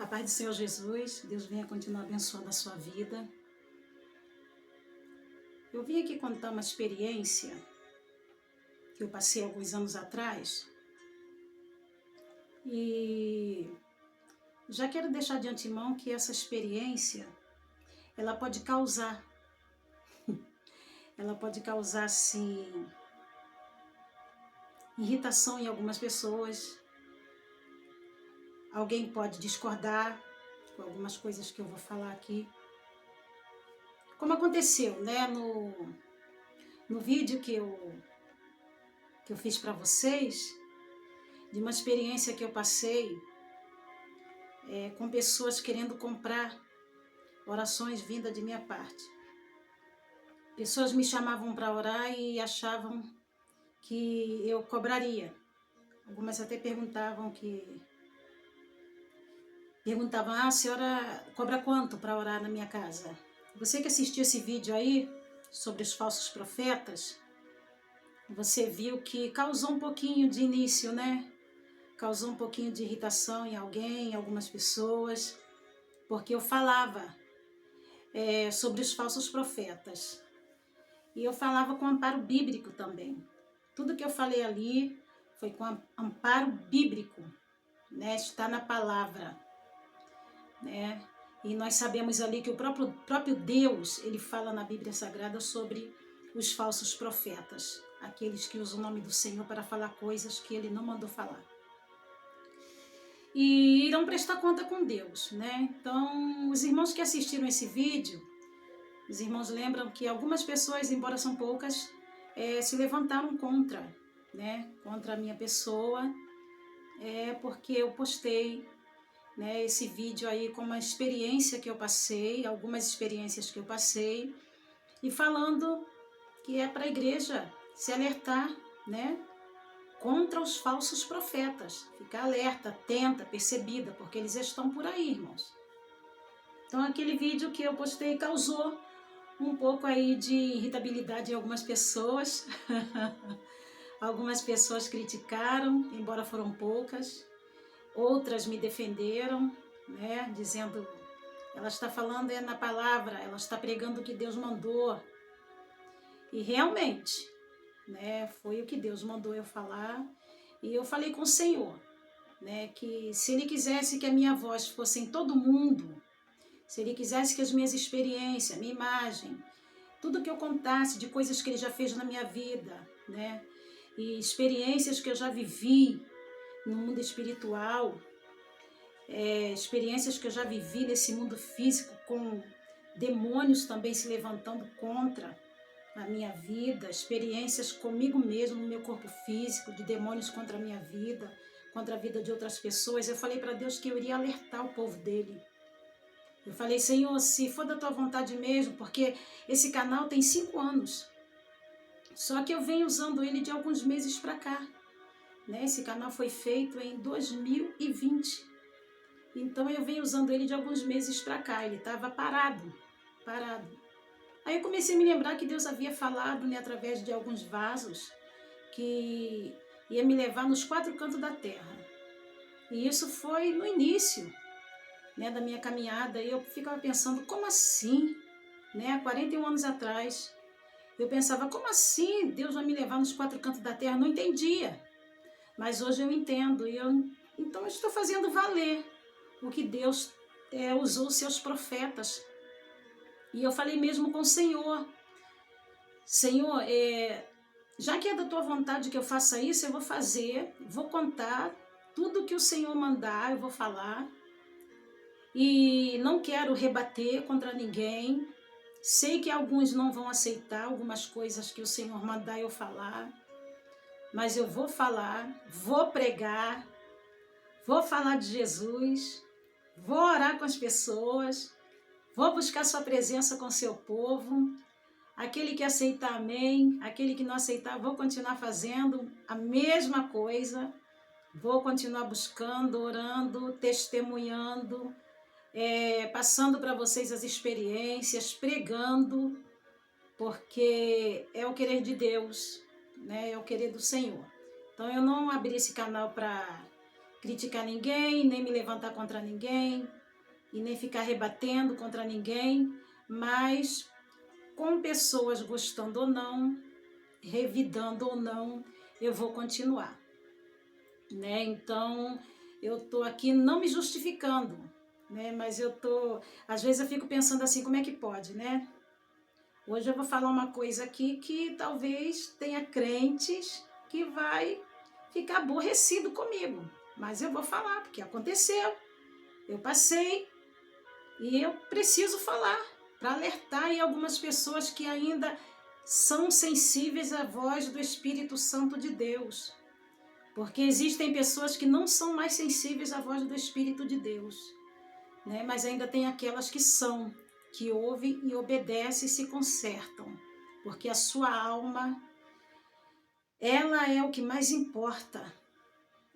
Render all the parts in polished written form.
A paz do Senhor Jesus, Deus venha continuar abençoando a sua vida. Eu vim aqui contar uma experiência que eu passei alguns anos atrás e já quero deixar de antemão que essa experiência, ela pode causar sim, irritação em algumas pessoas. Alguém pode discordar com algumas coisas que eu vou falar aqui. Como aconteceu, né, no vídeo que eu fiz para vocês, de uma experiência que eu passei com pessoas querendo comprar orações vindas de minha parte. Pessoas me chamavam para orar e achavam que eu cobraria. Algumas até perguntavam, a senhora cobra quanto para orar na minha casa? Você que assistiu esse vídeo aí sobre os falsos profetas, você viu que causou um pouquinho de início, né? Causou um pouquinho de irritação em alguém, em algumas pessoas, porque eu falava sobre os falsos profetas. E eu falava com amparo bíblico também. Tudo que eu falei ali foi com amparo bíblico, né? Está na palavra, né? E nós sabemos ali que o próprio Deus, ele fala na Bíblia Sagrada sobre os falsos profetas, aqueles que usam o nome do Senhor para falar coisas que ele não mandou falar. E irão prestar conta com Deus, né? Então, os irmãos que assistiram esse vídeo, os irmãos lembram que algumas pessoas, embora são poucas, se levantaram contra, né? Contra a minha pessoa, porque eu postei, né, esse vídeo aí com uma experiência que eu passei, algumas experiências que eu passei, e falando que é para a igreja se alertar, né, contra os falsos profetas, ficar alerta, atenta, percebida, porque eles estão por aí, irmãos. Então aquele vídeo que eu postei causou um pouco aí de irritabilidade em algumas pessoas. Algumas pessoas criticaram, embora foram poucas. Outras me defenderam, né, dizendo, ela está falando na palavra, ela está pregando o que Deus mandou. E realmente, né, foi o que Deus mandou eu falar. E eu falei com o Senhor, né, que se Ele quisesse que a minha voz fosse em todo mundo, se Ele quisesse que as minhas experiências, minha imagem, tudo que eu contasse de coisas que Ele já fez na minha vida, né, e experiências que eu já vivi no mundo espiritual, experiências que eu já vivi nesse mundo físico, com demônios também se levantando contra a minha vida, experiências comigo mesmo, no meu corpo físico, de demônios contra a minha vida, contra a vida de outras pessoas. Eu falei para Deus que eu iria alertar o povo dele. Eu falei, Senhor, se for da tua vontade mesmo, porque esse canal tem 5 anos, só que eu venho usando ele de alguns meses para cá, né? Esse canal foi feito em 2020. Então eu venho usando ele de alguns meses para cá, ele estava parado. Aí eu comecei a me lembrar que Deus havia falado, né, através de alguns vasos, que ia me levar nos 4 cantos da terra. E isso foi no início, né, da minha caminhada, e eu ficava pensando, como assim? Né, há 41 anos atrás, eu pensava, como assim Deus vai me levar nos 4 cantos da terra? Não entendia. Mas hoje eu entendo, então eu estou fazendo valer o que Deus usou seus profetas. E eu falei mesmo com o Senhor, Senhor, já que é da tua vontade que eu faça isso, eu vou fazer, vou contar tudo que o Senhor mandar, eu vou falar. E não quero rebater contra ninguém. Sei que alguns não vão aceitar algumas coisas que o Senhor mandar eu falar, mas eu vou falar, vou pregar, vou falar de Jesus, vou orar com as pessoas, vou buscar sua presença com seu povo. Aquele que aceitar, amém. Aquele que não aceitar, vou continuar fazendo a mesma coisa. Vou continuar buscando, orando, testemunhando, passando para vocês as experiências, pregando, porque é o querer de Deus, né? É o querer do Senhor. Então eu não abri esse canal para criticar ninguém, nem me levantar contra ninguém, e nem ficar rebatendo contra ninguém, mas com pessoas gostando ou não, revidando ou não, eu vou continuar, né? Então, eu tô aqui não me justificando, né? Mas às vezes eu fico pensando assim, como é que pode, né? Hoje eu vou falar uma coisa aqui que talvez tenha crentes que vai ficar aborrecido comigo, mas eu vou falar porque aconteceu, eu passei e eu preciso falar para alertar aí algumas pessoas que ainda são sensíveis à voz do Espírito Santo de Deus. Porque existem pessoas que não são mais sensíveis à voz do Espírito de Deus, né? Mas ainda tem aquelas que são, que ouvem e obedecem e se consertam. Porque a sua alma, ela é o que mais importa.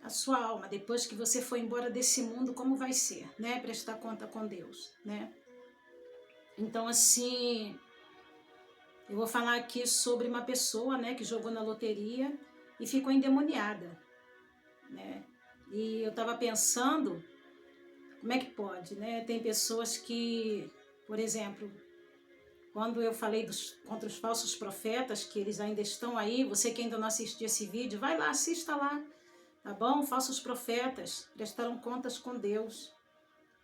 A sua alma, depois que você for embora desse mundo, como vai ser, né? Prestar conta com Deus, né? Então, assim, eu vou falar aqui sobre uma pessoa, né, que jogou na loteria e ficou endemoniada, né? E eu estava pensando, como é que pode, né? Tem pessoas que, por exemplo, quando eu falei contra os falsos profetas, que eles ainda estão aí, você que ainda não assistiu esse vídeo, vai lá, assista lá, tá bom? Falsos profetas prestaram contas com Deus,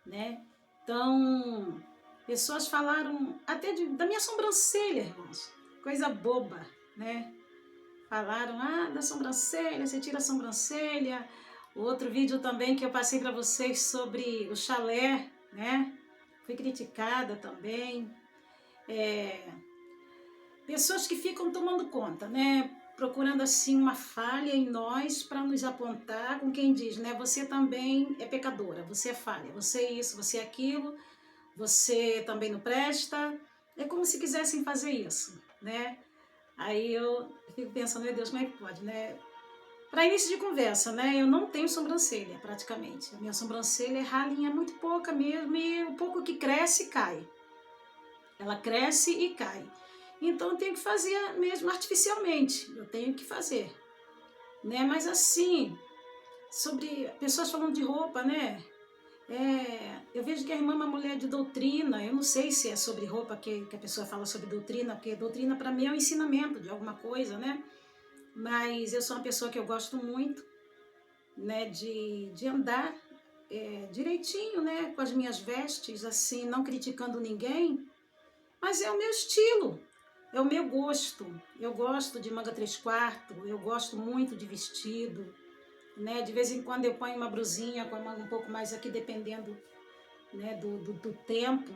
né? Então, pessoas falaram até da minha sobrancelha, irmãos, coisa boba, né? Falaram, da sobrancelha, você tira a sobrancelha. Outro vídeo também que eu passei para vocês sobre o chalé, né? Fui criticada também. Pessoas que ficam tomando conta, né? Procurando assim uma falha em nós para nos apontar com quem diz, né? Você também é pecadora, você é falha, você é isso, você é aquilo, você também não presta. É como se quisessem fazer isso, né? Aí eu fico pensando, meu Deus, como é que pode, né? Para início de conversa, né? Eu não tenho sobrancelha, praticamente. A minha sobrancelha é ralinha, muito pouca mesmo, e o pouco que cresce, cai. Ela cresce e cai. Então eu tenho que fazer mesmo artificialmente, eu tenho que fazer, né? Mas assim, sobre pessoas falando de roupa, né? Eu vejo que a irmã é uma mulher de doutrina, eu não sei se é sobre roupa que a pessoa fala sobre doutrina, porque doutrina para mim é um ensinamento de alguma coisa, né? Mas eu sou uma pessoa que eu gosto muito, né, de andar direitinho, né, com as minhas vestes, assim, não criticando ninguém, mas é o meu estilo, é o meu gosto. Eu gosto de manga 3/4, eu gosto muito de vestido, né, de vez em quando eu ponho uma blusinha com a manga um pouco mais aqui, dependendo, né, do tempo.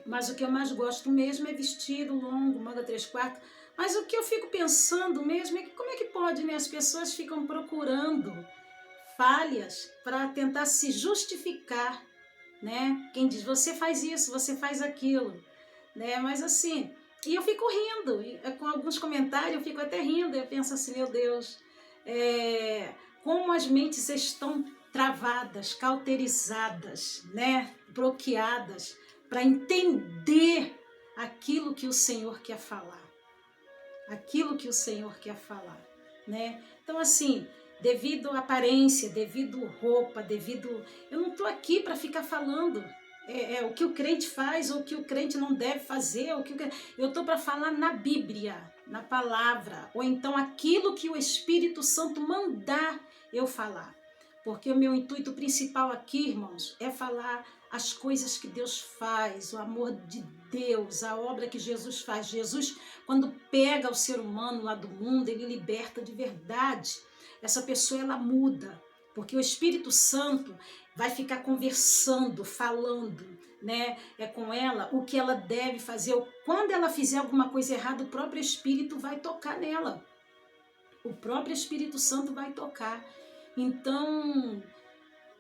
Mas o que eu mais gosto mesmo é vestido longo, manga 3/4. Mas o que eu fico pensando mesmo é que como é que pode, né? As pessoas ficam procurando falhas para tentar se justificar, né? Quem diz, você faz isso, você faz aquilo, né? Mas assim, e eu fico rindo, com alguns comentários eu fico até rindo, eu penso assim, meu Deus, como as mentes estão travadas, cauterizadas, né? Bloqueadas, para entender aquilo que o Senhor quer falar. Aquilo que o Senhor quer falar, né? Então, assim, devido à aparência, devido à roupa, eu não estou aqui para ficar falando o que o crente faz ou o que o crente não deve fazer. Eu estou para falar na Bíblia, na palavra, ou então aquilo que o Espírito Santo mandar eu falar. Porque o meu intuito principal aqui, irmãos, é falar as coisas que Deus faz, o amor de Deus, a obra que Jesus faz. Jesus, quando pega o ser humano lá do mundo, ele liberta de verdade. Essa pessoa, ela muda, porque o Espírito Santo vai ficar conversando, falando, né? Com ela o que ela deve fazer. Quando ela fizer alguma coisa errada, o próprio Espírito vai tocar nela. O próprio Espírito Santo vai tocar. Então,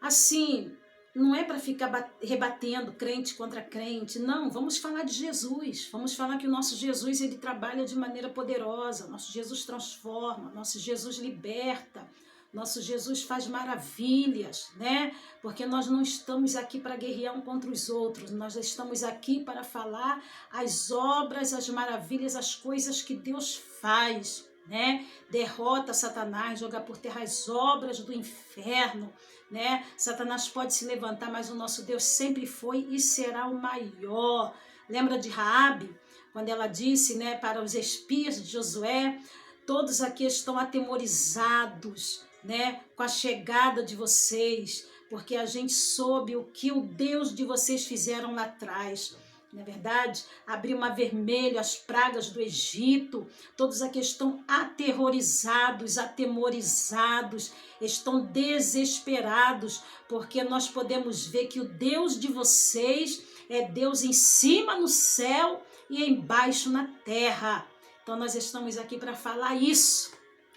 assim, não é para ficar rebatendo crente contra crente, não, vamos falar de Jesus, vamos falar que o nosso Jesus, ele trabalha de maneira poderosa, nosso Jesus transforma, nosso Jesus liberta, nosso Jesus faz maravilhas, né? Porque nós não estamos aqui para guerrear um contra os outros, nós estamos aqui para falar as obras, as maravilhas, as coisas que Deus faz, né? Derrota Satanás, joga por terra as obras do inferno, né? Satanás pode se levantar, mas o nosso Deus sempre foi e será o maior. Lembra de Raabe, quando ela disse, né, para os espias de Josué: todos aqui estão atemorizados, né, com a chegada de vocês, porque a gente soube o que o Deus de vocês fizeram lá atrás. Não é verdade? Abriu mar vermelho, as pragas do Egito, todos aqui estão aterrorizados, atemorizados, estão desesperados, porque nós podemos ver que o Deus de vocês é Deus em cima no céu e embaixo na terra. Então nós estamos aqui para falar isso,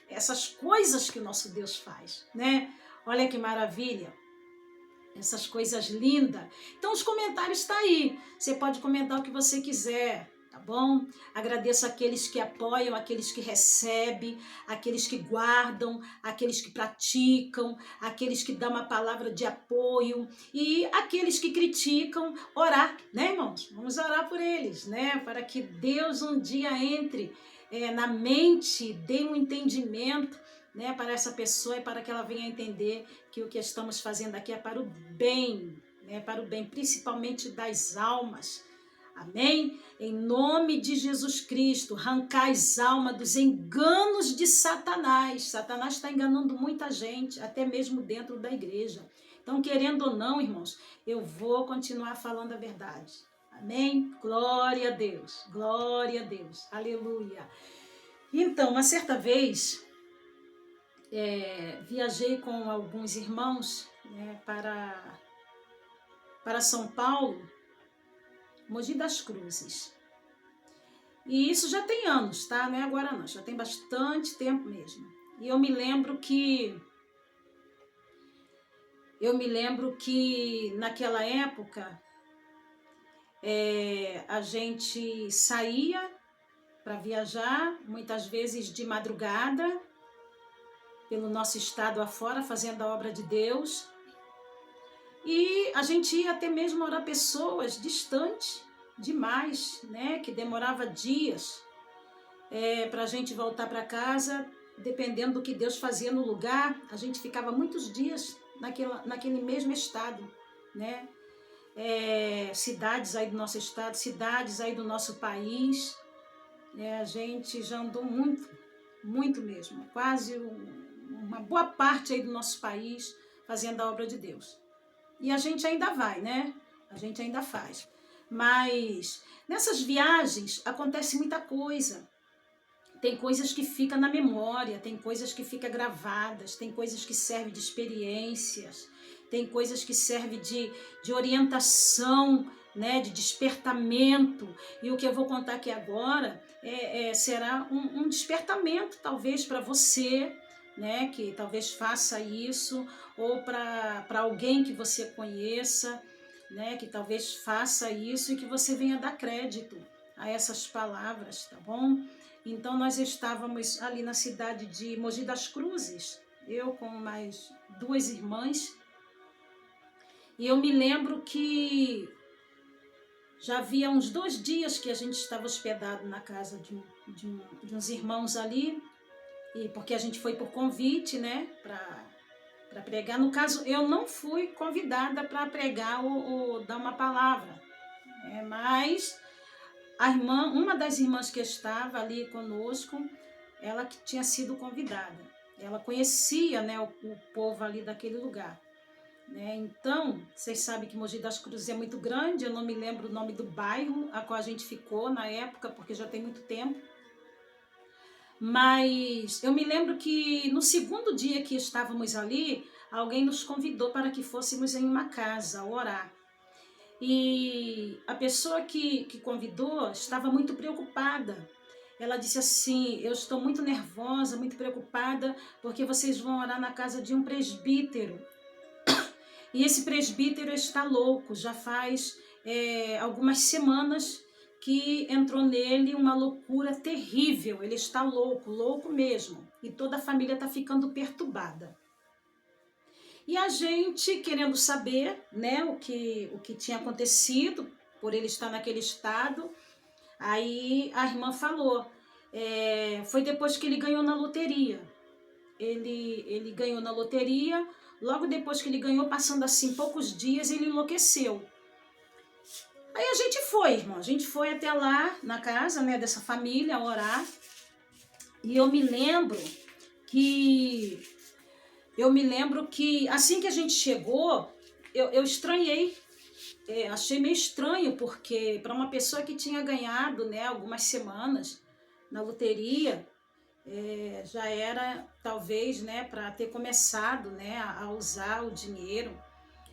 essas coisas que o nosso Deus faz, né? Olha que maravilha. Essas coisas lindas. Então os comentários estão aí. Você pode comentar o que você quiser, tá bom? Agradeço aqueles que apoiam, aqueles que recebem, aqueles que guardam, aqueles que praticam, aqueles que dão uma palavra de apoio e aqueles que criticam. Orar, né, irmãos? Vamos orar por eles, né? Para que Deus um dia entre na mente, dê um entendimento, né, para essa pessoa e para que ela venha entender que o que estamos fazendo aqui é para o bem, né, para o bem principalmente das almas. Amém? Em nome de Jesus Cristo, arrancar as almas dos enganos de Satanás. Satanás está enganando muita gente, até mesmo dentro da igreja. Então, querendo ou não, irmãos, eu vou continuar falando a verdade. Amém? Glória a Deus, aleluia. Então, uma certa vez, viajei com alguns irmãos, né, para São Paulo, Mogi das Cruzes. E isso já tem anos, tá? Não é agora não, já tem bastante tempo mesmo. E eu me lembro que naquela época a gente saía para viajar, muitas vezes de madrugada, pelo nosso estado afora, fazendo a obra de Deus. E a gente ia até mesmo orar pessoas distantes demais, né? Que demorava dias para a gente voltar para casa. Dependendo do que Deus fazia no lugar, a gente ficava muitos dias naquele mesmo estado, né? Cidades aí do nosso estado, cidades aí do nosso país. A gente já andou muito, muito mesmo, quase uma boa parte aí do nosso país fazendo a obra de Deus. E a gente ainda vai, né? A gente ainda faz. Mas nessas viagens acontece muita coisa. Tem coisas que ficam na memória, tem coisas que ficam gravadas, tem coisas que servem de experiências, tem coisas que servem de orientação, né, de despertamento. E o que eu vou contar aqui agora será um despertamento, talvez, para você, né, que talvez faça isso, ou para alguém que você conheça, né, que talvez faça isso e que você venha dar crédito a essas palavras, tá bom? Então nós estávamos ali na cidade de Mogi das Cruzes, eu com mais duas irmãs, e eu me lembro que já havia uns 2 dias que a gente estava hospedado na casa de uns irmãos ali, e porque a gente foi por convite, né, para pregar. No caso, eu não fui convidada para pregar ou dar uma palavra, mas uma das irmãs que estava ali conosco, ela que tinha sido convidada. Ela conhecia, né, o povo ali daquele lugar. Então, vocês sabem que Mogi das Cruzes é muito grande, eu não me lembro o nome do bairro a qual a gente ficou na época, porque já tem muito tempo. Mas eu me lembro que no segundo dia que estávamos ali, alguém nos convidou para que fôssemos em uma casa orar. E a pessoa que convidou estava muito preocupada. Ela disse assim: eu estou muito nervosa, muito preocupada, porque vocês vão orar na casa de um presbítero. E esse presbítero está louco, já faz algumas semanas que entrou nele uma loucura terrível. Ele está louco, louco mesmo. E toda a família está ficando perturbada. E a gente querendo saber, né, o que tinha acontecido, por ele estar naquele estado, aí a irmã falou: foi depois que ele ganhou na loteria. Ele ganhou na loteria, logo depois que ele ganhou, passando assim poucos dias, ele enlouqueceu. Aí a gente foi, irmão, a gente foi até lá na casa, né, dessa família orar. E eu me lembro que assim que a gente chegou, eu estranhei. Achei meio estranho, porque para uma pessoa que tinha ganhado, né, algumas semanas na loteria, já era talvez, né, para ter começado, né, a usar o dinheiro.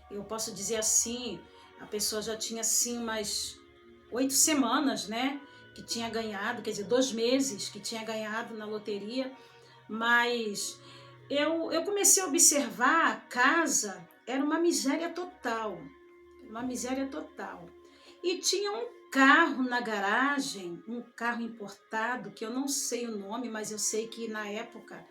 Eu posso dizer assim, a pessoa já tinha assim umas 8 semanas, né, que tinha ganhado, quer dizer, 2 meses que tinha ganhado na loteria, mas eu comecei a observar a casa, era uma miséria total. Uma miséria total. E tinha um carro na garagem, um carro importado, que eu não sei o nome, mas eu sei que na época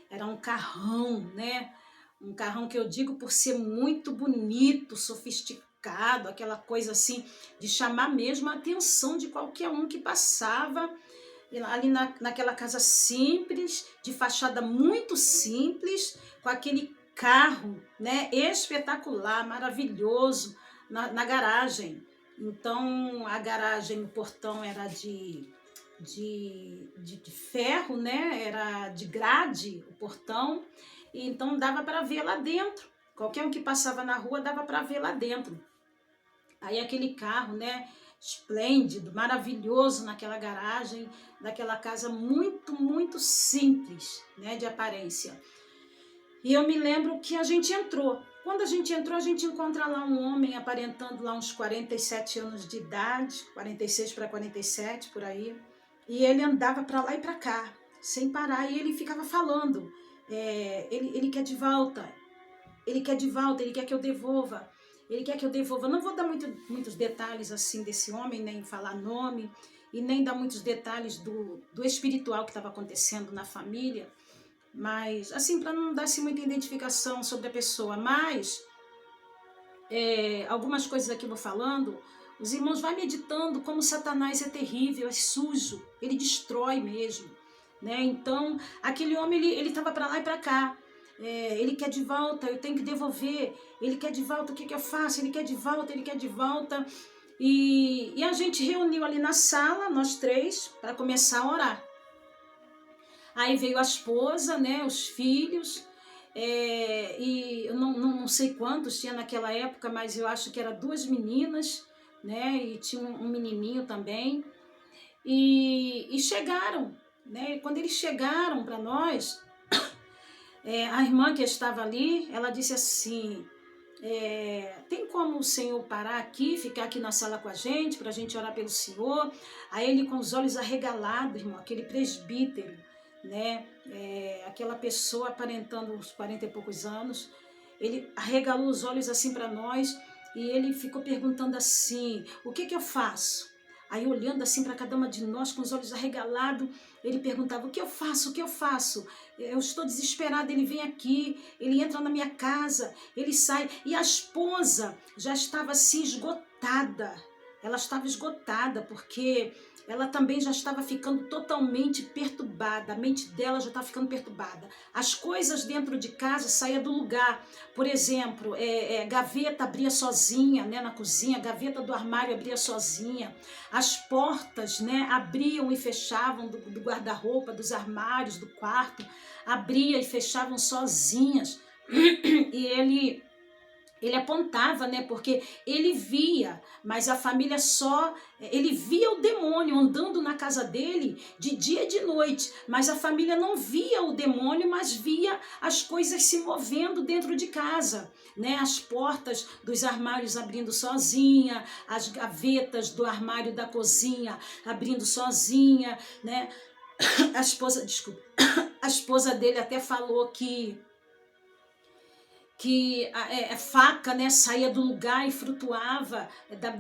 era um carrão, né? Um carrão que eu digo por ser muito bonito, sofisticado, aquela coisa assim, de chamar mesmo a atenção de qualquer um que passava ali naquela casa simples, de fachada muito simples, com aquele carro, né, espetacular, maravilhoso, na garagem. Então, a garagem, o portão era de ferro, né? Era de grade o portão, e então dava para ver lá dentro. Qualquer um que passava na rua dava para ver lá dentro. Aí aquele carro, né? Esplêndido, maravilhoso naquela garagem, daquela casa muito, muito simples, né? De aparência. E eu me lembro que a gente entrou. Quando a gente entrou, a gente encontra lá um homem aparentando lá uns 47 anos de idade, 46 para 47, por aí. E ele andava para lá e para cá, sem parar, e ele ficava falando. Ele quer de volta, ele quer de volta, ele quer que eu devolva, ele quer que eu devolva. Não vou dar muitos detalhes assim desse homem, nem falar nome, e nem dar muitos detalhes do espiritual que estava acontecendo na família, mas assim, para não dar assim, muita identificação sobre a pessoa, mas algumas coisas aqui eu vou falando, os irmãos vão meditando como Satanás é terrível, é sujo, ele destrói mesmo, né? Então, aquele homem, ele estava para lá e para cá, ele quer de volta, eu tenho que devolver, ele quer de volta, o que eu faço? Ele quer de volta, ele quer de volta, e a gente reuniu ali na sala, nós três, para começar a orar. Aí veio a esposa, né, os filhos, e eu não sei quantos tinha naquela época, mas eu acho que eram 2 meninas, né, e tinha um menininho também, e chegaram, né, e quando eles chegaram para nós, a irmã que estava ali, ela disse assim, tem como o senhor parar aqui, ficar aqui na sala com a gente, para a gente orar pelo senhor? Aí ele com os olhos arregalados, irmão, aquele presbítero, né, aquela pessoa aparentando uns 40 e poucos anos, ele arregalou os olhos assim para nós e ele ficou perguntando assim, o que eu faço? Aí olhando assim para cada uma de nós com os olhos arregalados, ele perguntava, o que eu faço, o que eu faço? Eu estou desesperada, ele vem aqui, ele entra na minha casa, ele sai, e a esposa já estava assim esgotada, ela estava esgotada porque ela também já estava ficando totalmente perturbada, a mente dela já estava ficando perturbada. As coisas dentro de casa saíam do lugar. Por exemplo, gaveta abria sozinha, né, na cozinha, gaveta do armário abria sozinha. As portas, né, abriam e fechavam do guarda-roupa, dos armários, do quarto, abria e fechavam sozinhas. E ele apontava, né, porque ele via, mas a família ele via o demônio andando na casa dele de dia e de noite, mas a família não via o demônio, mas via as coisas se movendo dentro de casa, né, as portas dos armários abrindo sozinha, as gavetas do armário da cozinha abrindo sozinha, né, a esposa dele até falou que a faca, né, saía do lugar e flutuava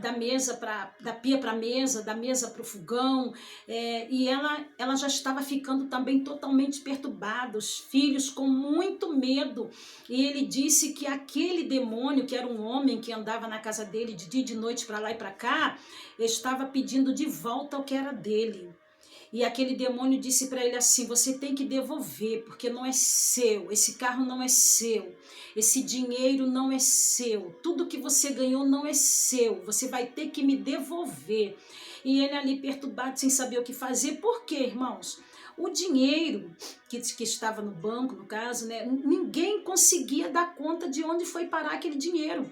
da mesa da pia para a mesa, da mesa para o fogão, e ela já estava ficando também totalmente perturbada, os filhos com muito medo, e ele disse que aquele demônio, que era um homem que andava na casa dele de dia e de noite para lá e para cá, estava pedindo de volta o que era dele. E aquele demônio disse para ele assim: você tem que devolver, porque não é seu, esse carro não é seu, esse dinheiro não é seu, tudo que você ganhou não é seu, você vai ter que me devolver. E ele ali perturbado, sem saber o que fazer. Por quê, irmãos? O dinheiro que estava no banco, no caso, né, ninguém conseguia dar conta de onde foi parar aquele dinheiro.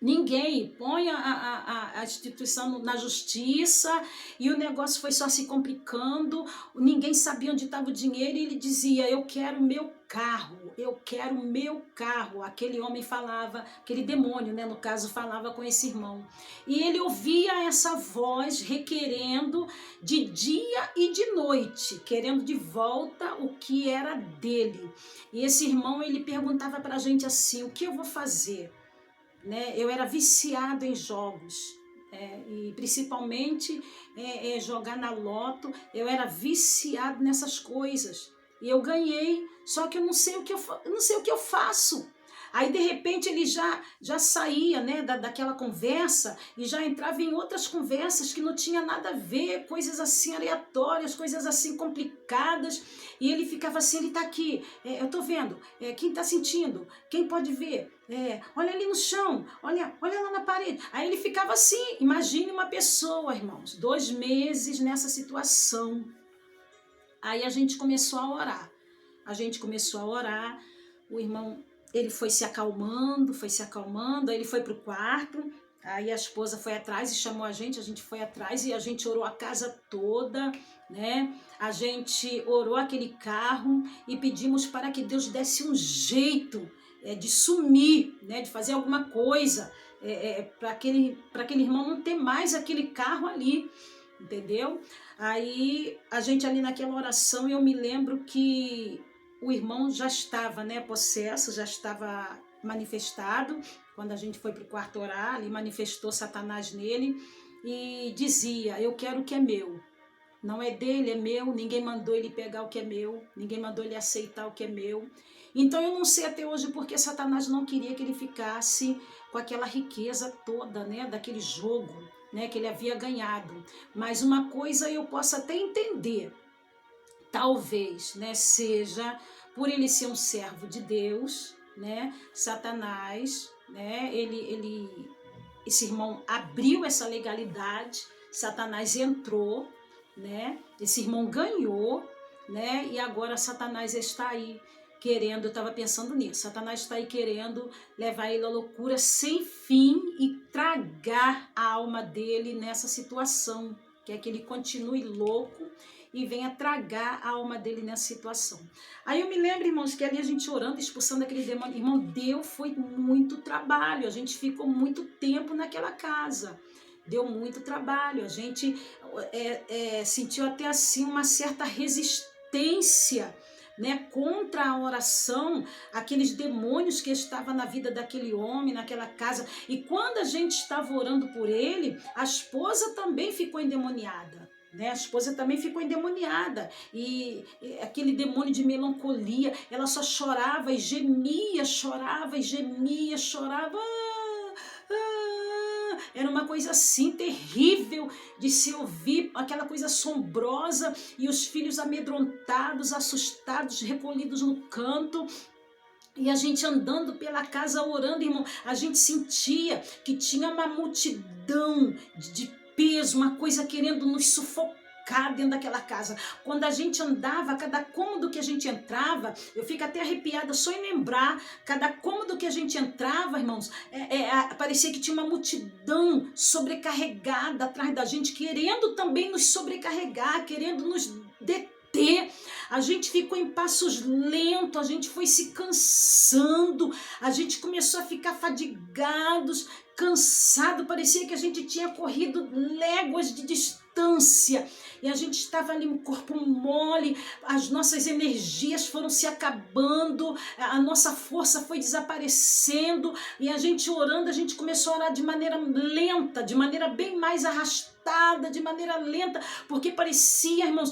Ninguém. Põe a instituição na justiça e o negócio foi só se complicando, ninguém sabia onde estava o dinheiro e ele dizia: eu quero meu carro, eu quero meu carro. Aquele homem falava, aquele demônio, né, no caso, falava com esse irmão. E ele ouvia essa voz requerendo de dia e de noite, querendo de volta o que era dele. E esse irmão, ele perguntava para a gente assim: o que eu vou fazer? Né? Eu era viciado em jogos, e principalmente jogar na loto. Eu era viciado nessas coisas e eu ganhei, só que eu não sei o que eu faço. Aí de repente ele já saía, né, daquela conversa e já entrava em outras conversas que não tinha nada a ver, coisas assim aleatórias, coisas assim complicadas, e ele ficava assim: ele tá aqui, eu tô vendo, quem tá sentindo, quem pode ver, olha ali no chão, olha lá na parede. Aí ele ficava assim. Imagine uma pessoa, irmãos, 2 meses nessa situação. Aí a gente começou a orar, o irmão, ele foi se acalmando, aí ele foi pro quarto, aí a esposa foi atrás e chamou a gente foi atrás e a gente orou a casa toda, né? A gente orou aquele carro e pedimos para que Deus desse um jeito de sumir, né? De fazer alguma coisa para aquele irmão não ter mais aquele carro ali, entendeu? Aí a gente ali naquela oração, eu me lembro que o irmão já estava, né, possesso, já estava manifestado. Quando a gente foi para o quarto orar, ele manifestou Satanás nele e dizia: eu quero o que é meu. Não é dele, é meu. Ninguém mandou ele pegar o que é meu, ninguém mandou ele aceitar o que é meu. Então eu não sei até hoje porque Satanás não queria que ele ficasse com aquela riqueza toda, né, daquele jogo, né, que ele havia ganhado. Mas uma coisa eu posso até entender, talvez, né, seja por ele ser um servo de Deus, né, Satanás, né, esse irmão abriu essa legalidade, Satanás entrou, né, esse irmão ganhou, né, e agora Satanás está aí querendo, eu estava pensando nisso, Satanás está aí querendo levar ele à loucura sem fim e tragar a alma dele nessa situação, que é que ele continue louco e venha tragar a alma dele nessa situação. Aí eu me lembro, irmãos, que ali a gente orando, expulsando aquele demônio, irmão, foi muito trabalho, a gente ficou muito tempo naquela casa, deu muito trabalho, a gente sentiu até assim uma certa resistência, né, contra a oração, aqueles demônios que estavam na vida daquele homem, naquela casa. E quando a gente estava orando por ele, a esposa também ficou endemoniada. Né? A esposa também ficou endemoniada e aquele demônio de melancolia, ela só chorava e gemia, chorava. Era uma coisa assim terrível de se ouvir, aquela coisa assombrosa, e os filhos amedrontados, assustados, recolhidos no canto. E a gente andando pela casa orando, irmão, a gente sentia que tinha uma multidão de peso, uma coisa querendo nos sufocar dentro daquela casa. Quando a gente andava, cada cômodo que a gente entrava, eu fico até arrepiada só em lembrar, cada cômodo que a gente entrava, irmãos, parecia que tinha uma multidão sobrecarregada atrás da gente, querendo também nos sobrecarregar, querendo nos deter. A gente ficou em passos lentos, a gente foi se cansando, a gente começou a ficar fadigados, cansado, parecia que a gente tinha corrido léguas de distância e a gente estava ali, um corpo mole, as nossas energias foram se acabando, a nossa força foi desaparecendo, e a gente orando, a gente começou a orar de maneira lenta, de maneira bem mais arrastada, de maneira lenta, porque parecia, irmãos,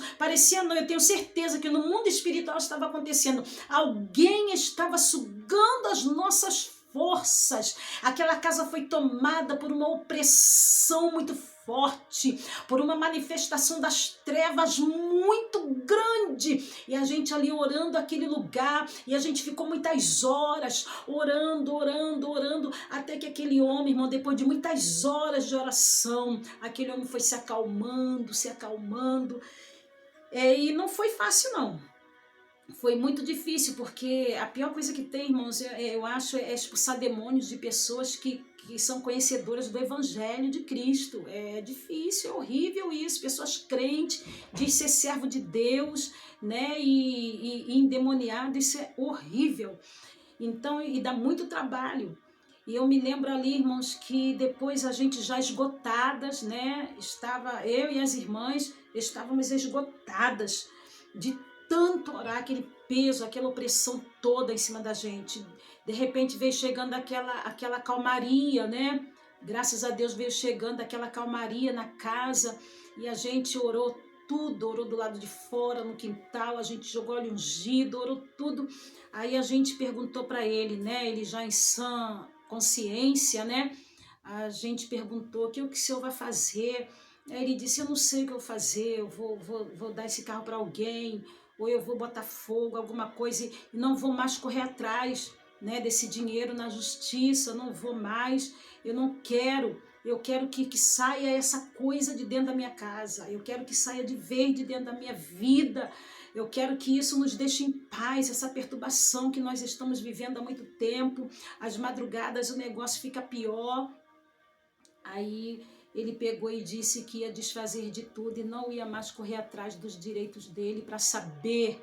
não, eu tenho certeza que no mundo espiritual estava acontecendo, alguém estava sugando as nossas forças. Aquela casa foi tomada por uma opressão muito forte, por uma manifestação das trevas muito grande. E a gente ali orando aquele lugar, e a gente ficou muitas horas orando, até que aquele homem, irmão, depois de muitas horas de oração, aquele homem foi se acalmando, e não foi fácil não. Foi muito difícil, porque a pior coisa que tem, irmãos, eu acho, é expulsar demônios de pessoas que são conhecedoras do Evangelho de Cristo. É difícil, é horrível isso. Pessoas crentes, diz ser servo de Deus, né? E endemoniado, isso é horrível. Então, e dá muito trabalho. E eu me lembro ali, irmãos, que depois a gente já esgotadas, né? Eu e as irmãs estávamos esgotadas de tanto orar, aquele peso, aquela opressão toda em cima da gente. De repente veio chegando aquela calmaria, né? Graças a Deus veio chegando aquela calmaria na casa, e a gente orou tudo, orou do lado de fora, no quintal, a gente jogou óleo ungido, orou tudo. Aí a gente perguntou para ele, né? Ele já em sã consciência, né? A gente perguntou: o que o senhor vai fazer? Aí ele disse: eu não sei o que eu vou fazer, eu vou dar esse carro para alguém, ou eu vou botar fogo, alguma coisa, e não vou mais correr atrás, né, desse dinheiro na justiça, não vou mais, eu não quero, eu quero que saia essa coisa de dentro da minha casa, eu quero que saia de vez de dentro da minha vida, eu quero que isso nos deixe em paz, essa perturbação que nós estamos vivendo há muito tempo, as madrugadas o negócio fica pior. Aí ele pegou e disse que ia desfazer de tudo e não ia mais correr atrás dos direitos dele para saber,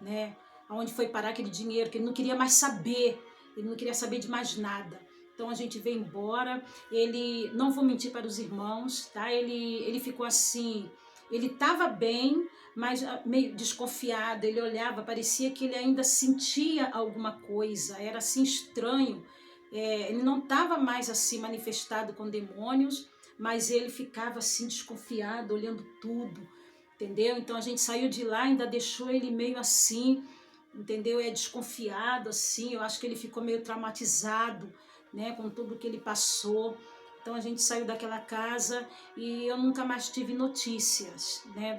né, aonde foi parar aquele dinheiro, que ele não queria mais saber, ele não queria saber de mais nada. Então a gente veio embora. Ele, não vou mentir para os irmãos, tá? Ele ficou assim, ele estava bem, mas meio desconfiado. Ele olhava, parecia que ele ainda sentia alguma coisa, era assim estranho. Ele não estava mais assim manifestado com demônios, mas ele ficava assim desconfiado, olhando tudo, entendeu? Então a gente saiu de lá, ainda deixou ele meio assim, entendeu? Desconfiado assim, eu acho que ele ficou meio traumatizado, né, com tudo que ele passou. Então a gente saiu daquela casa e eu nunca mais tive notícias, né,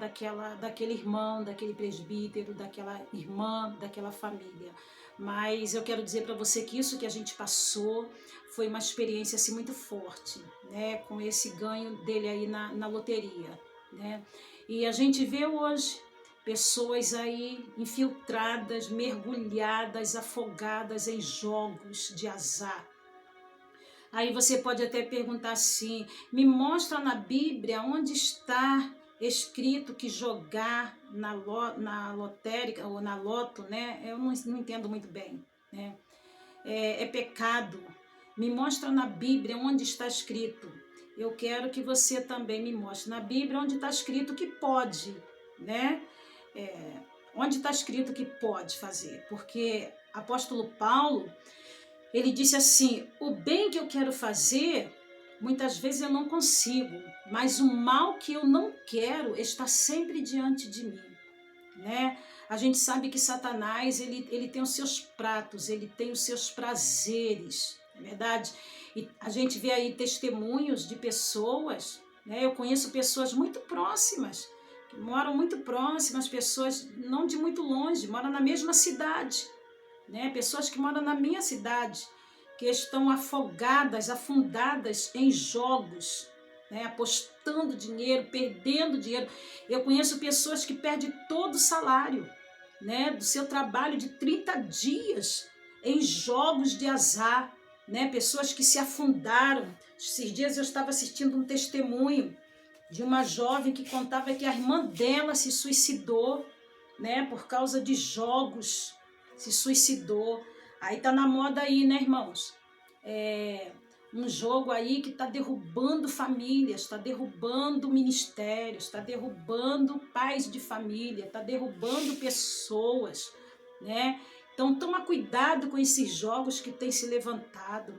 daquele irmão, daquele presbítero, daquela irmã, daquela família. Mas eu quero dizer para você que isso que a gente passou foi uma experiência assim, muito forte, né, com esse ganho dele aí na loteria, né? E a gente vê hoje pessoas aí infiltradas, mergulhadas, afogadas em jogos de azar. Aí você pode até perguntar assim: me mostra na Bíblia onde está escrito que jogar na lotérica ou na loto, né? Eu não entendo muito bem, né? É pecado. Me mostra na Bíblia onde está escrito. Eu quero que você também me mostre na Bíblia onde está escrito que pode, né? Onde está escrito que pode fazer, porque apóstolo Paulo, ele disse assim: o bem que eu quero fazer, muitas vezes eu não consigo, mas o mal que eu não quero está sempre diante de mim, né? A gente sabe que Satanás, ele tem os seus pratos, ele tem os seus prazeres, não é verdade? E a gente vê aí testemunhos de pessoas, né? Eu conheço pessoas muito próximas, que moram muito próximas, pessoas não de muito longe, moram na mesma cidade, né? Pessoas que moram na minha cidade, que estão afogadas, afundadas em jogos, né? Apostando dinheiro, perdendo dinheiro. Eu conheço pessoas que perdem todo o salário, né, do seu trabalho de 30 dias em jogos de azar, né? Pessoas que se afundaram. Esses dias eu estava assistindo um testemunho de uma jovem que contava que a irmã dela se suicidou, né, por causa de jogos, se suicidou. Aí tá na moda aí, né, irmãos? Um jogo aí que está derrubando famílias, está derrubando ministérios, está derrubando pais de família, está derrubando pessoas, né? Então toma cuidado com esses jogos que têm se levantado.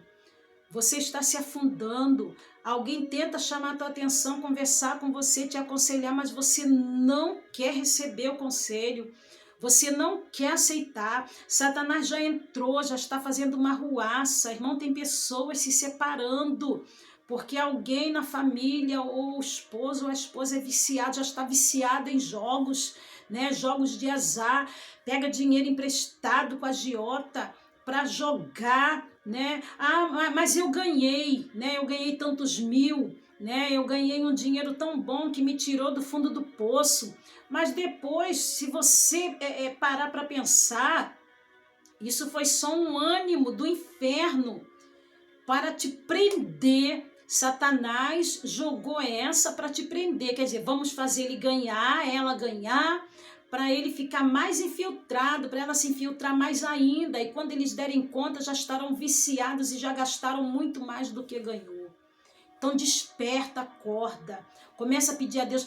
Você está se afundando, alguém tenta chamar a tua atenção, conversar com você, te aconselhar, mas você não quer receber o conselho. Você não quer aceitar. Satanás já entrou, já está fazendo uma arruaça. Irmão, tem pessoas se separando porque alguém na família, ou o esposo ou a esposa é viciado, já está viciada em jogos, né? Jogos de azar, pega dinheiro emprestado com a agiota para jogar, né? Ah, mas eu ganhei, né? Eu ganhei tantos mil, né? Eu ganhei um dinheiro tão bom que me tirou do fundo do poço. Mas depois, se você parar para pensar, isso foi só um ânimo do inferno para te prender. Satanás jogou essa para te prender, quer dizer, vamos fazer ele ganhar, ela ganhar, para ele ficar mais infiltrado, para ela se infiltrar mais ainda, e quando eles derem conta já estarão viciados e já gastaram muito mais do que ganhou. Então desperta, acorda, começa a pedir a Deus,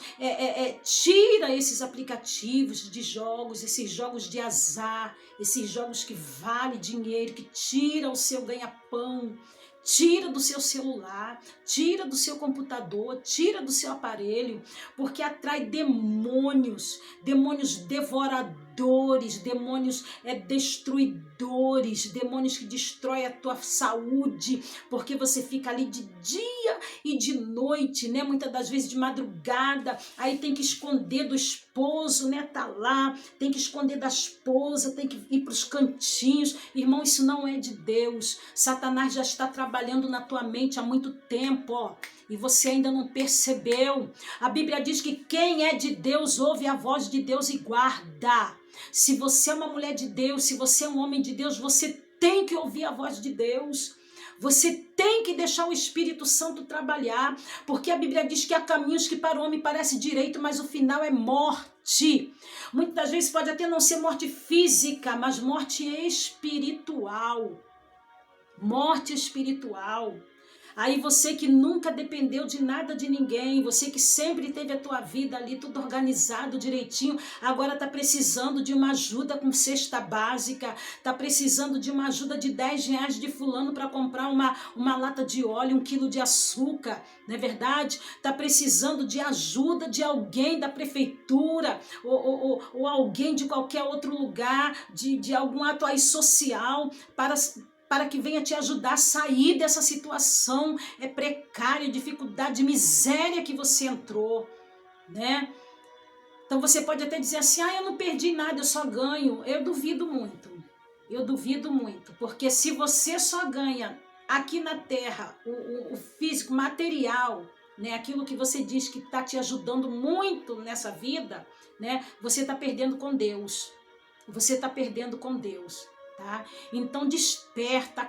tira esses aplicativos de jogos, esses jogos de azar, esses jogos que valem dinheiro, que tira o seu ganha-pão, tira do seu celular, tira do seu computador, tira do seu aparelho, porque atrai demônios, demônios devoradores, demônios destruidores, demônios que destroem a tua saúde, porque você fica ali de dia e de noite, né? Muitas das vezes de madrugada, aí tem que esconder do esposo, né? Tá lá, tem que esconder da esposa, tem que ir para os cantinhos. Irmão, isso não é de Deus. Satanás já está trabalhando na tua mente há muito tempo, ó, e você ainda não percebeu. A Bíblia diz que quem é de Deus ouve a voz de Deus e guarda. Se você é uma mulher de Deus, se você é um homem de Deus, você tem que ouvir a voz de Deus. Você tem que deixar o Espírito Santo trabalhar, porque a Bíblia diz que há caminhos que para o homem parece direito, mas o final é morte. Muitas vezes pode até não ser morte física, mas morte espiritual. Morte espiritual. Aí você que nunca dependeu de nada de ninguém, você que sempre teve a tua vida ali tudo organizado direitinho, agora está precisando de uma ajuda com cesta básica, está precisando de uma ajuda de R$10 de fulano para comprar uma lata de óleo, 1 quilo de açúcar, não é verdade? Está precisando de ajuda de alguém da prefeitura ou alguém de qualquer outro lugar, de algum ato aí social para que venha te ajudar a sair dessa situação precária, dificuldade, miséria que você entrou, né? Então você pode até dizer assim, eu não perdi nada, eu só ganho. Eu duvido muito, porque se você só ganha aqui na terra o físico, material, né? Aquilo que você diz que está te ajudando muito nessa vida, né? Você está perdendo com Deus, tá? Então desperta,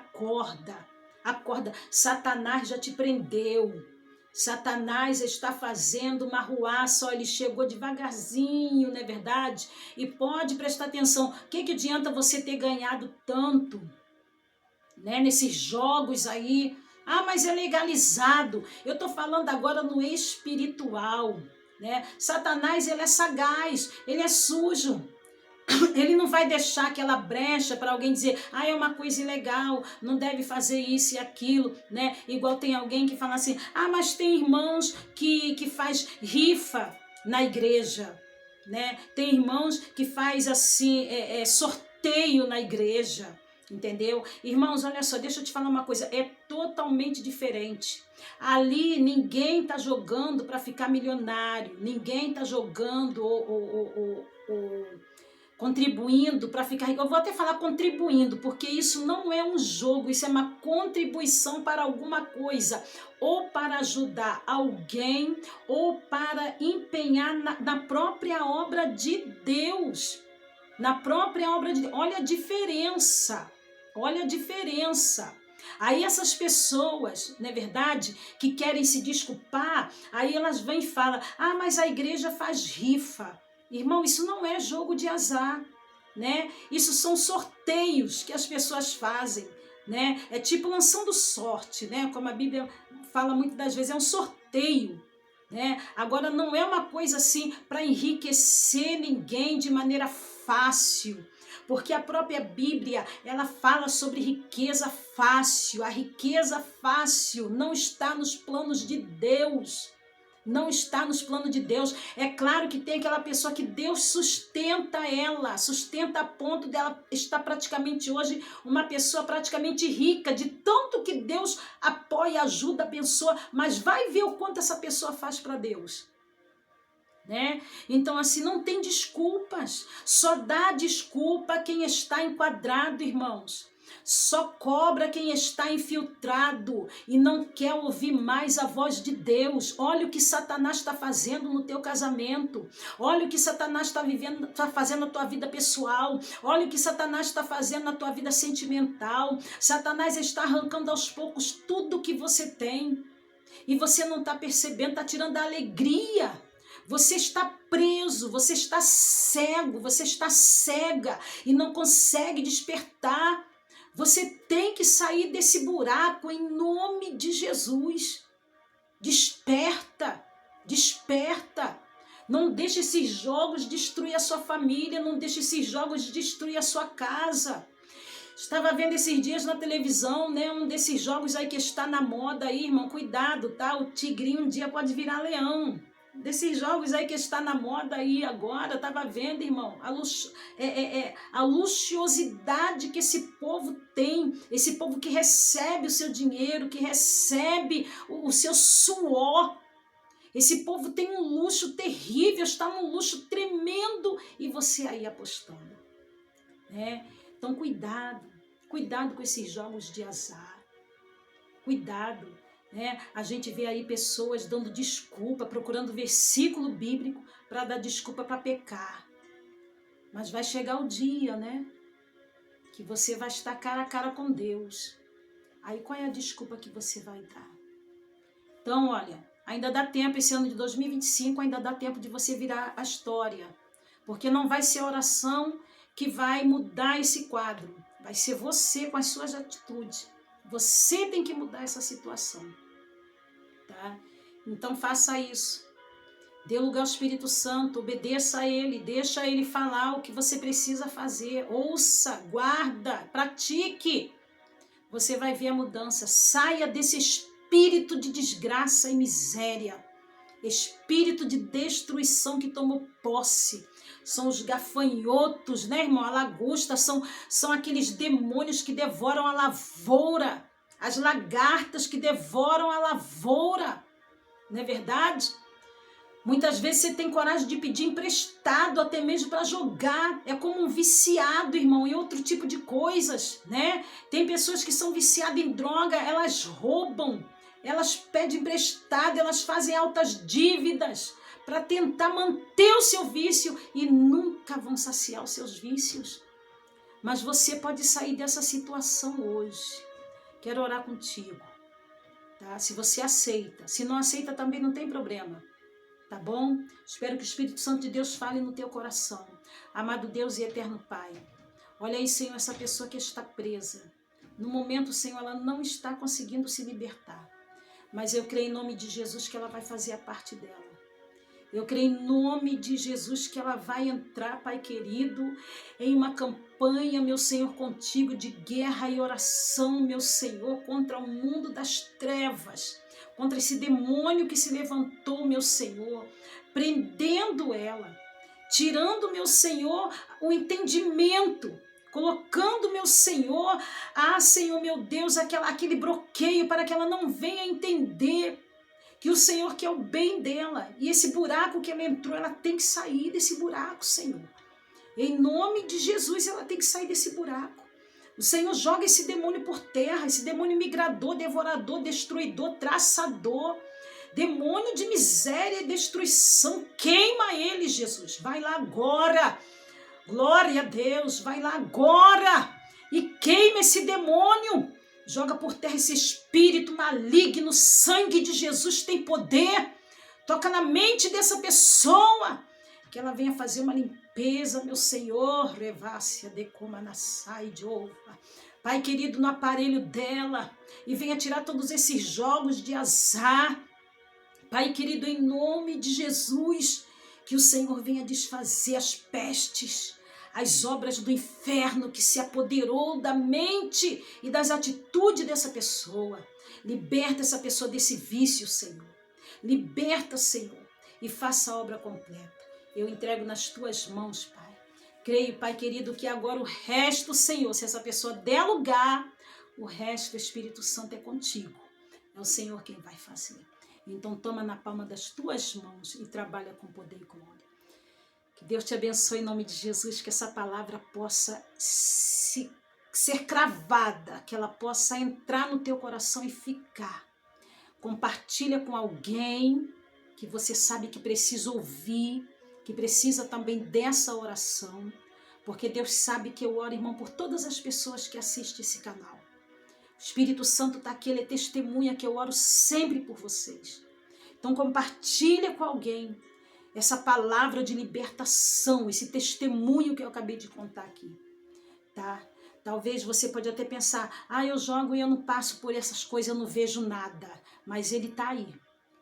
acorda, Satanás já te prendeu, Satanás está fazendo uma arruaça, ele chegou devagarzinho, não é verdade? E pode prestar atenção, o que adianta você ter ganhado tanto, né, nesses jogos aí? Mas é legalizado. Eu estou falando agora no espiritual, né? Satanás, ele é sagaz, ele é sujo. Ele não vai deixar aquela brecha para alguém dizer, é uma coisa ilegal, não deve fazer isso e aquilo, né? Igual tem alguém que fala assim, mas tem irmãos que faz rifa na igreja, né? Tem irmãos que faz assim, sorteio na igreja, entendeu? Irmãos, olha só, deixa eu te falar uma coisa, é totalmente diferente. Ali ninguém está jogando para ficar milionário, ninguém está jogando contribuindo para ficar rico. Eu vou até falar contribuindo, porque isso não é um jogo, isso é uma contribuição para alguma coisa, ou para ajudar alguém, ou para empenhar na própria obra de Deus. Na própria obra de Deus. Olha a diferença. Aí essas pessoas, não é verdade, que querem se desculpar, aí elas vêm e falam, mas a igreja faz rifa. Irmão, isso não é jogo de azar, né? Isso são sorteios que as pessoas fazem, né? É tipo lançando sorte, né? Como a Bíblia fala muitas das vezes, é um sorteio, né? Agora não é uma coisa assim para enriquecer ninguém de maneira fácil, porque a própria Bíblia, ela fala sobre riqueza fácil. A riqueza fácil não está nos planos de Deus. Não está nos planos de Deus. É claro que tem aquela pessoa que Deus sustenta ela, sustenta a ponto dela estar praticamente hoje uma pessoa praticamente rica, de tanto que Deus apoia, ajuda a pessoa, mas vai ver o quanto essa pessoa faz para Deus. Né? Então assim, não tem desculpas, só dá desculpa quem está enquadrado, irmãos. Só cobra quem está infiltrado e não quer ouvir mais a voz de Deus. Olha o que Satanás está fazendo no teu casamento. Olha o que Satanás está fazendo na tua vida pessoal. Olha o que Satanás está fazendo na tua vida sentimental. Satanás está arrancando aos poucos tudo que você tem. E você não está percebendo, está tirando a alegria. Você está preso, você está cego, você está cega e não consegue despertar. Você tem que sair desse buraco em nome de Jesus. Desperta, desperta. Não deixe esses jogos destruir a sua família, não deixe esses jogos destruir a sua casa. Estava vendo esses dias na televisão, né, um desses jogos aí que está na moda aí, irmão, cuidado, tá? O tigrinho um dia pode virar leão. Desses jogos aí que está na moda aí agora, estava vendo, irmão, a luxuosidade que esse povo tem, esse povo que recebe o seu dinheiro, que recebe o seu suor. Esse povo tem um luxo terrível, está num luxo tremendo e você aí apostando, né? Então cuidado com esses jogos de azar, cuidado. Né? A gente vê aí pessoas dando desculpa, procurando versículo bíblico para dar desculpa para pecar. Mas vai chegar o dia, né? Que você vai estar cara a cara com Deus. Aí qual é a desculpa que você vai dar? Então, olha, ainda dá tempo, esse ano de 2025, ainda dá tempo de você virar a história. Porque não vai ser a oração que vai mudar esse quadro. Vai ser você com as suas atitudes. Você tem que mudar essa situação. Tá? Então faça isso. Dê lugar ao Espírito Santo, obedeça a Ele, deixa Ele falar o que você precisa fazer. Ouça, guarda, pratique. Você vai ver a mudança. Saia desse espírito de desgraça e miséria. Espírito de destruição que tomou posse. São os gafanhotos, né, irmão? A lagosta, são aqueles demônios que devoram a lavoura. As lagartas que devoram a lavoura. Não é verdade? Muitas vezes você tem coragem de pedir emprestado, até mesmo para jogar. É como um viciado, irmão, em outro tipo de coisas, né? Tem pessoas que são viciadas em droga, elas roubam, elas pedem emprestado, elas fazem altas dívidas para tentar manter o seu vício e nunca vão saciar os seus vícios. Mas você pode sair dessa situação hoje. Quero orar contigo, tá? Se você aceita, se não aceita também não tem problema, tá bom? Espero que o Espírito Santo de Deus fale no teu coração. Amado Deus e eterno Pai, olha aí, Senhor, essa pessoa que está presa. No momento, Senhor, ela não está conseguindo se libertar, mas eu creio em nome de Jesus que ela vai fazer a parte dela. Eu creio em nome de Jesus que ela vai entrar, Pai querido, em uma campanha, meu Senhor, contigo, de guerra e oração, meu Senhor, contra o mundo das trevas, contra esse demônio que se levantou, meu Senhor, prendendo ela, tirando, meu Senhor, o entendimento, colocando, meu Senhor, Senhor, meu Deus, aquele bloqueio para que ela não venha entender que o Senhor quer o bem dela. E esse buraco que ela entrou, ela tem que sair desse buraco, Senhor. Em nome de Jesus, ela tem que sair desse buraco. O Senhor joga esse demônio por terra, esse demônio migrador, devorador, destruidor, traçador, demônio de miséria e destruição. Queima ele, Jesus. Vai lá agora. Glória a Deus. Vai lá agora e queima esse demônio. Joga por terra esse espírito maligno. O sangue de Jesus tem poder. Toca na mente dessa pessoa. Que ela venha fazer uma limpeza, meu Senhor. Revácia de comanassai de ova. Pai querido, no aparelho dela. E venha tirar todos esses jogos de azar. Pai querido, em nome de Jesus. Que o Senhor venha desfazer as pestes, as obras do inferno que se apoderou da mente e das atitudes dessa pessoa. Liberta essa pessoa desse vício, Senhor. Liberta, Senhor, e faça a obra completa. Eu entrego nas tuas mãos, Pai. Creio, Pai querido, que agora o resto, Senhor, se essa pessoa der lugar, o resto, Espírito Santo, é contigo. É o Senhor quem vai fazer. Então toma na palma das tuas mãos e trabalha com poder e glória. Que Deus te abençoe em nome de Jesus, que essa palavra possa ser cravada, que ela possa entrar no teu coração e ficar. Compartilha com alguém que você sabe que precisa ouvir, que precisa também dessa oração, porque Deus sabe que eu oro, irmão, por todas as pessoas que assistem esse canal. O Espírito Santo está aqui, ele é testemunha que eu oro sempre por vocês. Então compartilha com alguém essa palavra de libertação, esse testemunho que eu acabei de contar aqui, tá? Talvez você pode até pensar, eu jogo e eu não passo por essas coisas, eu não vejo nada. Mas ele está aí,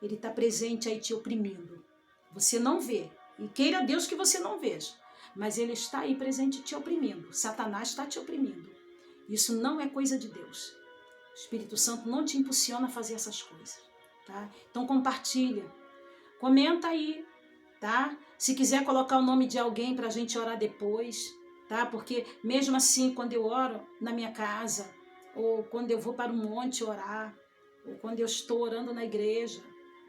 ele está presente aí te oprimindo. Você não vê, e queira Deus que você não veja, mas ele está aí presente te oprimindo. Satanás está te oprimindo. Isso não é coisa de Deus. O Espírito Santo não te impulsiona a fazer essas coisas, tá? Então compartilha, comenta aí, tá? Se quiser colocar o nome de alguém para a gente orar depois, tá? Porque mesmo assim, quando eu oro na minha casa, ou quando eu vou para um monte orar, ou quando eu estou orando na igreja,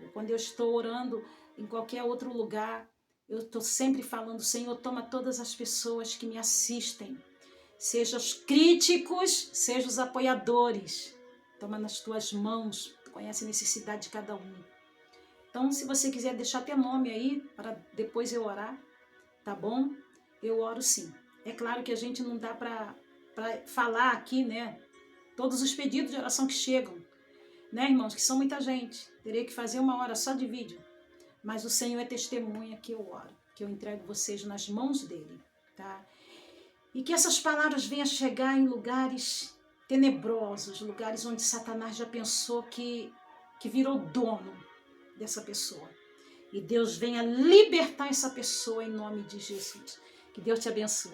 ou quando eu estou orando em qualquer outro lugar, eu estou sempre falando, Senhor, toma todas as pessoas que me assistem, seja os críticos, seja os apoiadores, toma nas tuas mãos, tu conhece a necessidade de cada um. Então, se você quiser deixar até nome aí, para depois eu orar, tá bom? Eu oro sim. É claro que a gente não dá para falar aqui, né, todos os pedidos de oração que chegam, né, irmãos, que são muita gente. Terei que fazer uma hora só de vídeo. Mas o Senhor é testemunha que eu oro, que eu entrego vocês nas mãos dele, tá? E que essas palavras venham chegar em lugares tenebrosos, lugares onde Satanás já pensou que virou dono dessa pessoa. E Deus venha libertar essa pessoa em nome de Jesus. Que Deus te abençoe.